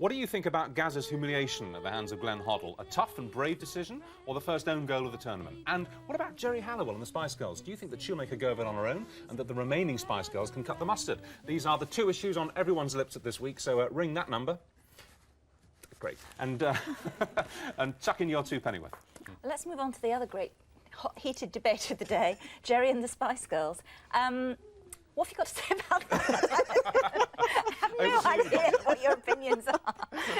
What do you think about Gazza's humiliation at the hands of Glenn Hoddle? A tough and brave decision, or the first own goal of the tournament? And what about Geri Halliwell and the Spice Girls? Do you think that she'll make a go of it on her own, and that the remaining Spice Girls can cut the mustard? These are the two issues on everyone's lips at this week, so ring that number. Great. And, and chuck in your two pennyworth. Let's move on to the other great hot, heated debate of the day, Geri and the Spice Girls. What have you got to say about that? I have no idea what your opinions are.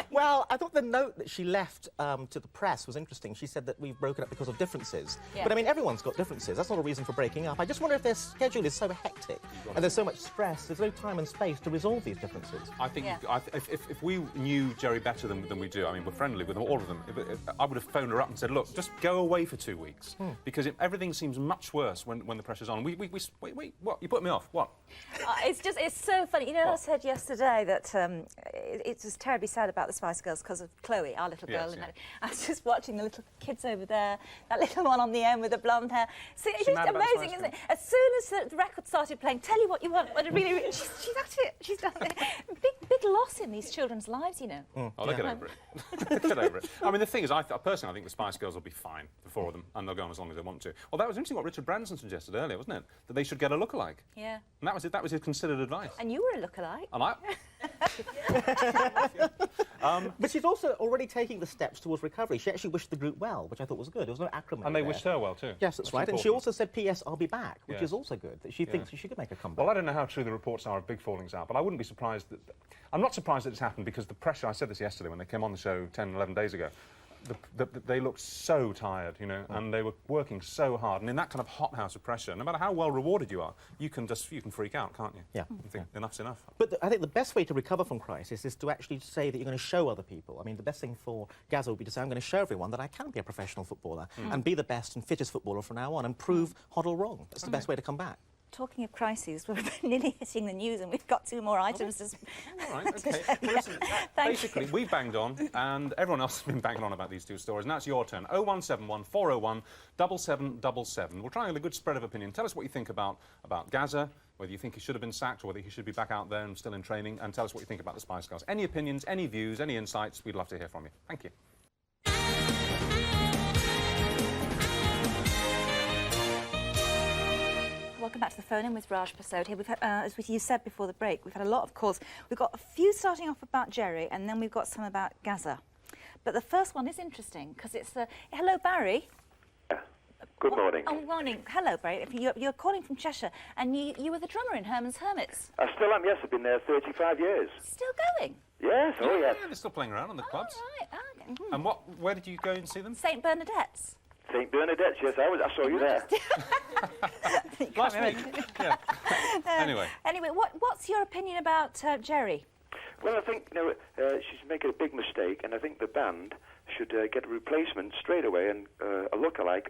Well, I thought the note that she left to the press was interesting. She said that we've broken up because of differences. Yeah. But, I mean, everyone's got differences. That's not a reason for breaking up. I just wonder if their schedule is so hectic and there's so much stress, there's no time and space to resolve these differences. I think if we knew Geri better than we do, I mean, we're friendly with all of them, I would have phoned her up and said, look, just go away for 2 weeks. Because everything seems much worse when the pressure's on. Wait, what? You put me off. What? It's so funny. You know, I said yesterday that it was terribly sad about the Spice Girls because of Chloe, our little girl. Yes, yeah. I was just watching the little kids over there, that little one on the end with the blonde hair. So it's just amazing, isn't it? As soon as the record started playing, tell you what you want, really, she's at it. She's done it. Big loss in these children's lives, you know. Oh, get over it. Get over it. I mean, the thing is, personally, I think the Spice Girls will be fine, the four of them, and they'll go on as long as they want to. Well, that was interesting what Richard Branson suggested earlier, wasn't it? That they should get a lookalike. Yeah. And that was it. That was his considered advice. And you were a lookalike. And I... But she's also already taking the steps towards recovery. She actually wished the group well, which I thought was good. There was no acrimony. And they wished her well, too. Yes, that's right. Important. And she also said, P.S., I'll be back, which is also good, that she thinks she could make a comeback. Well, I don't know how true the reports are of big fallings out, but I wouldn't be surprised that... I'm not surprised that it's happened because the pressure... I said this yesterday when they came on the show 10, 11 days ago. They looked so tired, you know, and they were working so hard. And in that kind of hothouse of pressure, no matter how well rewarded you are, you can freak out, can't you? Yeah. You think enough's enough. But I think the best way to recover from crisis is to actually say that you're going to show other people. I mean, the best thing for Gazza would be to say, I'm going to show everyone that I can be a professional footballer and be the best and fittest footballer from now on and prove Hoddle wrong. That's the best way to come back. Talking of crises, we're nearly hitting the news and we've got 2 more items to... All right, OK. Well, listen, basically, we've banged on and everyone else has been banging on about these two stories. Now it's your turn. 0171 401 7777. We're trying a good spread of opinion. Tell us what you think about Gazza, whether you think he should have been sacked or whether he should be back out there and still in training, and tell us what you think about the Spice Girls. Any opinions, any views, any insights, we'd love to hear from you. Thank you. Welcome back to the phone-in with Raj Prasad here. We've had, as you said before the break, we've had a lot of calls. We've got a few starting off about Geri, and then we've got some about Gazza. But the first one is interesting, because it's... hello, Barry. Good morning. Oh, morning. Hello, Barry. You're calling from Cheshire, and you were the drummer in Herman's Hermits. I still am, yes. I've been there 35 years. Still going? Yes, oh, yes. Yeah, they're still playing around in the clubs. Right. Okay. And where did you go and see them? St Bernadette's. St Bernadette's, yes, I saw you there. Last week. Yeah. Anyway, what's your opinion about Geri? Well, I think she's making a big mistake, and I think the band should get a replacement straight away and a lookalike,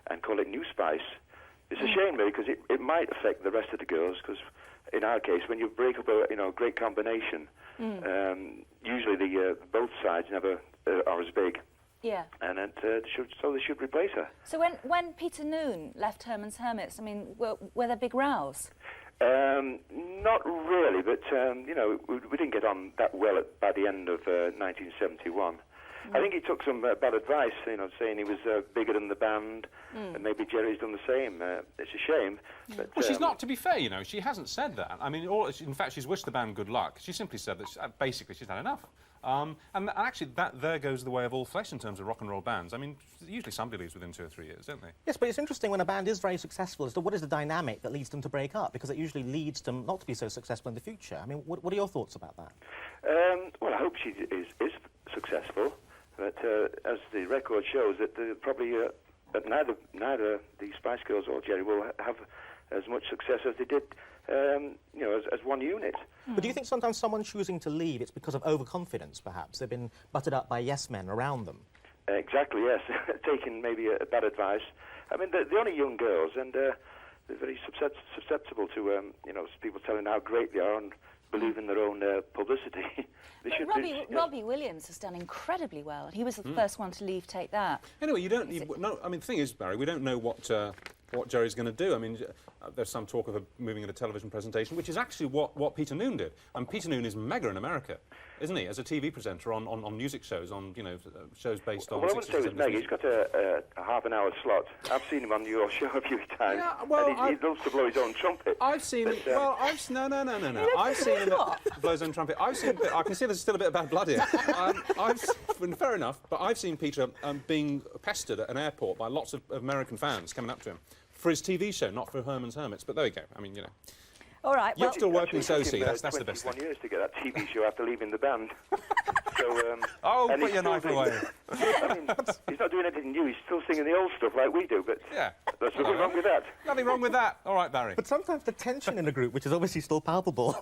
and call it New Spice. It's a shame, really, because it might affect the rest of the girls, because in our case, when you break up a great combination, usually both sides never are as big. Yeah. And they should replace her. So when Peter Noon left Herman's Hermits, I mean, were there big rows? Not really, but, we didn't get on that well by the end of 1971. I think he took some bad advice, saying he was bigger than the band, and maybe Geri's done the same. It's a shame. But, well, she's not, to be fair, she hasn't said that. I mean, in fact, she's wished the band good luck. She simply said that, basically, she's had enough. And actually, there goes the way of all flesh in terms of rock and roll bands. I mean, usually somebody leaves within 2 or 3 years, don't they? Yes, but it's interesting when a band is very successful as to what is the dynamic that leads them to break up, because it usually leads them not to be so successful in the future. I mean, what are your thoughts about that? Well, I hope she is successful, but as the record shows, that probably that neither the Spice Girls or Geri will have as much success as they did, as one unit. But do you think sometimes someone choosing to leave, it's because of overconfidence, perhaps? They've been buttered up by yes-men around them. Exactly, yes. Taking maybe a bad advice. I mean, they're only young girls, and they're very susceptible to, people telling how great they are and believing their own publicity. Robbie Williams has done incredibly well. He was the first one to leave Take That. Anyway, I mean, the thing is, Barry, we don't know what Geri's going to do. I mean, there's some talk of her moving into television presentation, which is actually what Peter Noon did. And Peter Noon is mega in America, isn't he? As a TV presenter on music shows, on shows based on. Well, I wouldn't say it was mega. He's got a half an hour slot. I've seen him on your show a few times. Yeah, well, and he loves to blow his own trumpet. I've seen him. Well, no. I've seen him blow his own trumpet. I can see there's still a bit of bad blood here. Fair enough, but I've seen Peter being pestered at an airport by lots of American fans coming up to him for his TV show, not for Herman's Hermits. But there you go. I mean, All right. You're Well, still working Soci. That's the best thing. 21 years to get that TV show after leaving the band. So, put your knife away. I mean, he's not doing anything new. He's still singing the old stuff like we do. But yeah, there's nothing wrong with that. Nothing wrong with that. All right, Barry. But sometimes the tension in a group, which is obviously still palpable,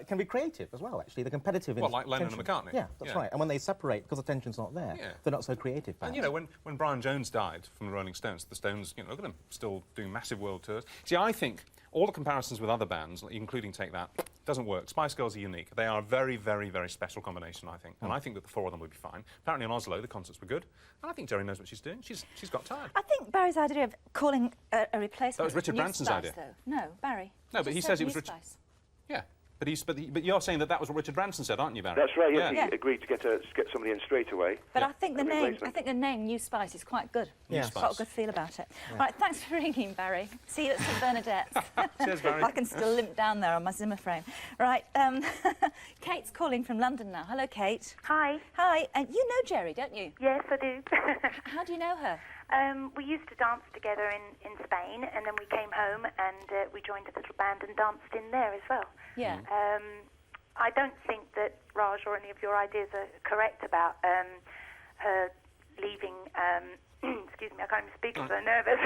can be creative as well, actually. The competitive Well, like Lennon tension. and McCartney. Yeah, that's right. And when they separate, because the tension's not there, they're not so creative. And, when Brian Jones died from the Rolling Stones, the Stones, look at them, still doing massive world tours. See, I think all the comparisons with other bands, including Take That, doesn't work. Spice Girls are unique. They are a very, very, very special combination, I think. And I think that the four of them would be fine. Apparently in Oslo, the concerts were good. And I think Geri knows what she's doing. She's got tired. I think Barry's idea of calling a replacement. That was Richard New Branson's Spice, idea. Though. No, Barry. No, but he says it was Richard. Yeah. But you're saying that was what Richard Branson said, aren't you, Barry? That's right. Yes, Yeah. he agreed to get somebody in straight away. But I think the name New Spice is quite good. Yeah. I've got a good feel about it. Yeah. Right, thanks for ringing, Barry. See you at St Bernadette's. Cheers, Barry. I can still limp down there on my Zimmer frame. Right, Kate's calling from London now. Hello, Kate. Hi. Hi, and you know Geri, don't you? Yes, I do. How do you know her? We used to dance together in Spain, and then we came home and we joined a little band and danced in there as well. Yeah. I don't think that Raj or any of your ideas are correct about her leaving. Excuse me, I can't even speak. I'm so nervous.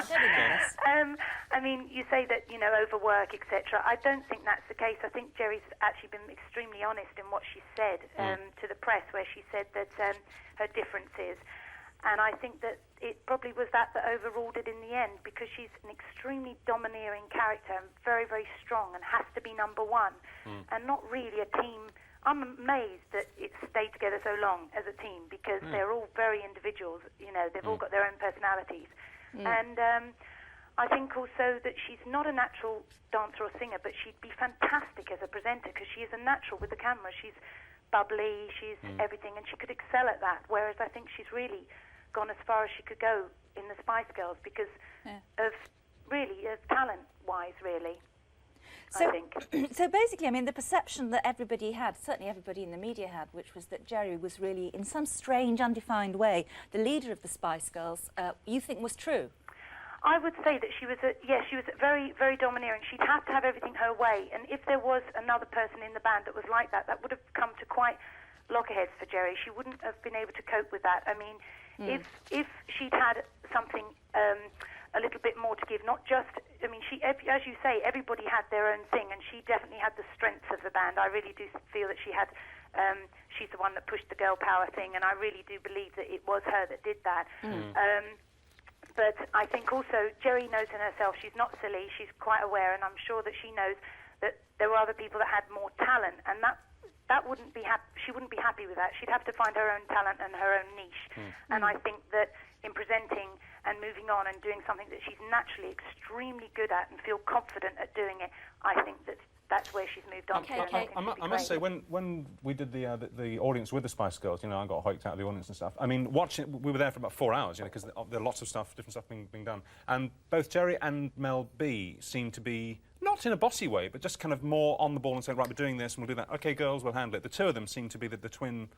Don't be nervous. I mean, you say that, overwork, etc. I don't think that's the case. I think Geri's actually been extremely honest in what she said to the press, where she said that her differences. And I think that it probably was that overruled it in the end, because she's an extremely domineering character and very, very strong and has to be number one and not really a team. I'm amazed that it's stayed together so long as a team, because they're all very individuals. They've all got their own personalities. And I think also that she's not a natural dancer or singer, but she'd be fantastic as a presenter, because she is a natural with the camera. She's bubbly, she's everything, and she could excel at that, whereas I think she's really gone as far as she could go in the Spice Girls because of talent-wise, really. I think. So basically, I mean, the perception that everybody had, certainly everybody in the media had, which was that Geri was really, in some strange, undefined way, the leader of the Spice Girls, you think was true? I would say that she was very, very domineering. She'd have to have everything her way, and if there was another person in the band that was like that, that would have come to quite loggerheads for Geri. She wouldn't have been able to cope with that. I mean, if she'd had something a little bit more to give, not just, I mean, as you say, everybody had their own thing, and she definitely had the strengths of the band. I really do feel that she had, she's the one that pushed the girl power thing, and I really do believe that it was her that did that. But I think also Geri knows in herself, she's not silly, she's quite aware, and I'm sure that she knows that there were other people that had more talent, and that wouldn't be she wouldn't be happy with that. She'd have to find her own talent and her own niche. And I think that in presenting and moving on and doing something that she's naturally extremely good at and feel confident at doing it, I think that's where she's moved on to. I must say, when we did the audience with the Spice Girls, I got hiked out of the audience and stuff. I mean, we were there for about 4 hours, because there are lots of different stuff being done. And both Geri and Mel B seemed to be, not in a bossy way, but just kind of more on the ball and saying, right, we're doing this and we'll do that. OK, girls, we'll handle it. The two of them seem to be the twin,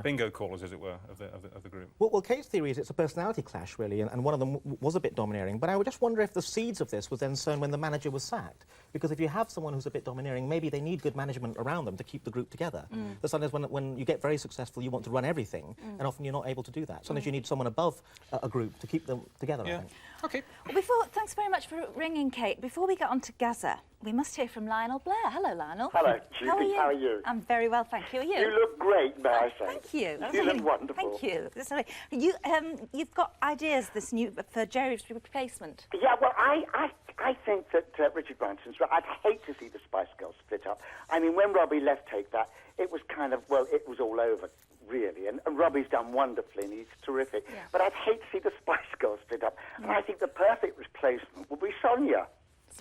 bingo callers, as it were, of the group. Well, Kate's theory is it's a personality clash, really, and one of them was a bit domineering. But I would just wonder if the seeds of this was then sown when the manager was sacked. Because if you have someone who's a bit domineering, maybe they need good management around them to keep the group together. But sometimes when you get very successful, you want to run everything, and often you're not able to do that. Sometimes you need someone above a group to keep them together, I think. OK. Well, thanks very much for ringing, Kate. Before we get on to Gaza, we must hear from Lionel Blair. Hello, Lionel. Hello, Judy. How are you? How are you? I'm very well, thank you. Are you? You look great, may I say. Thank you. You look wonderful. Thank you. Sorry. You've got ideas for Geri's replacement. Yeah, well, I I think that Richard Branson's right. I'd hate to see the Spice Girls split up. I mean, when Robbie left Take That, it was kind of, well, it was all over, really. And Robbie's done wonderfully, and he's terrific. Yeah. But I'd hate to see the Spice Girls split up. And I think the perfect replacement would be Sonia.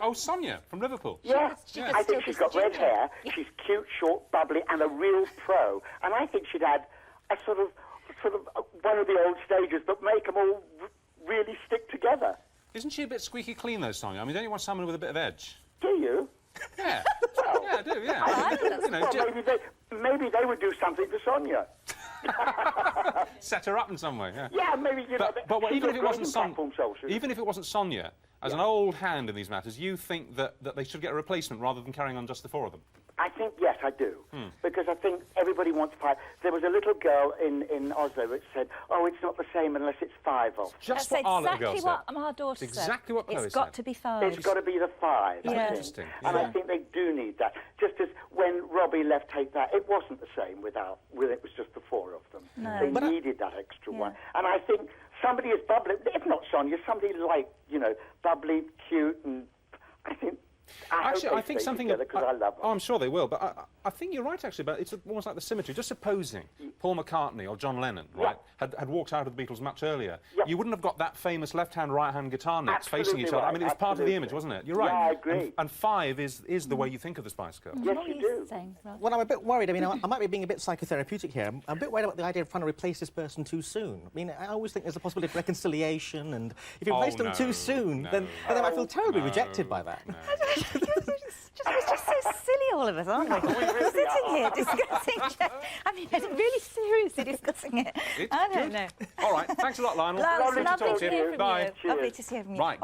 Oh, Sonia from Liverpool. Yeah, I think she's got red hair, she's cute, short, bubbly, and a real pro. And I think she'd add a sort of one of the old stages, but make them all really stick together. Isn't she a bit squeaky clean, though, Sonia? I mean, don't you want someone with a bit of edge? Do you? Yeah. Well, yeah, I do, yeah. Maybe they would do something to Sonia. Set her up in some way, yeah. Yeah, maybe, you know... But even if it wasn't Sonia, as an old hand in these matters, you think that they should get a replacement rather than carrying on just the four of them? I think, yes, I do. Because I think everybody wants 5. There was a little girl in Oslo that said, oh, it's not the same unless it's 5 of. Just That's what our little girl exactly said. what our daughter said. Exactly what Chloe said. It's got to be 5. It's got to be the 5. Yeah. Interesting. And I think they do need that. Just as when Robbie left Take That, it wasn't the same with it was just the 4 of them. No. They needed that extra one. And I think somebody as bubbly, if not Sonia, somebody like, you know, bubbly, cute, and I think... Actually, I think something... because I love them. Oh, I'm sure they will, but I think you're right, actually, but it's almost like the symmetry. Just supposing Paul McCartney or John Lennon, right, had walked out of the Beatles much earlier, you wouldn't have got that famous left-hand, right-hand guitar necks facing each other. Right. I mean, it was part of the image, wasn't it? You're right. Yeah, I agree. And 5 is the way you think of the Spice Girls. Yes, you do. Well, I'm a bit worried. I mean, I might be being a bit psychotherapeutic here. I'm a bit worried about the idea of trying to replace this person too soon. I mean, I always think there's a possibility of reconciliation, and if you replace them too soon, then they might feel terribly rejected by that. We're just so silly, all of us, aren't we? We're sitting here discussing... I mean, really seriously discussing it. I don't know. All right, thanks a lot, Lionel. Lovely to talk to you. hear from Bye. you. Lovely to hear from you. Right.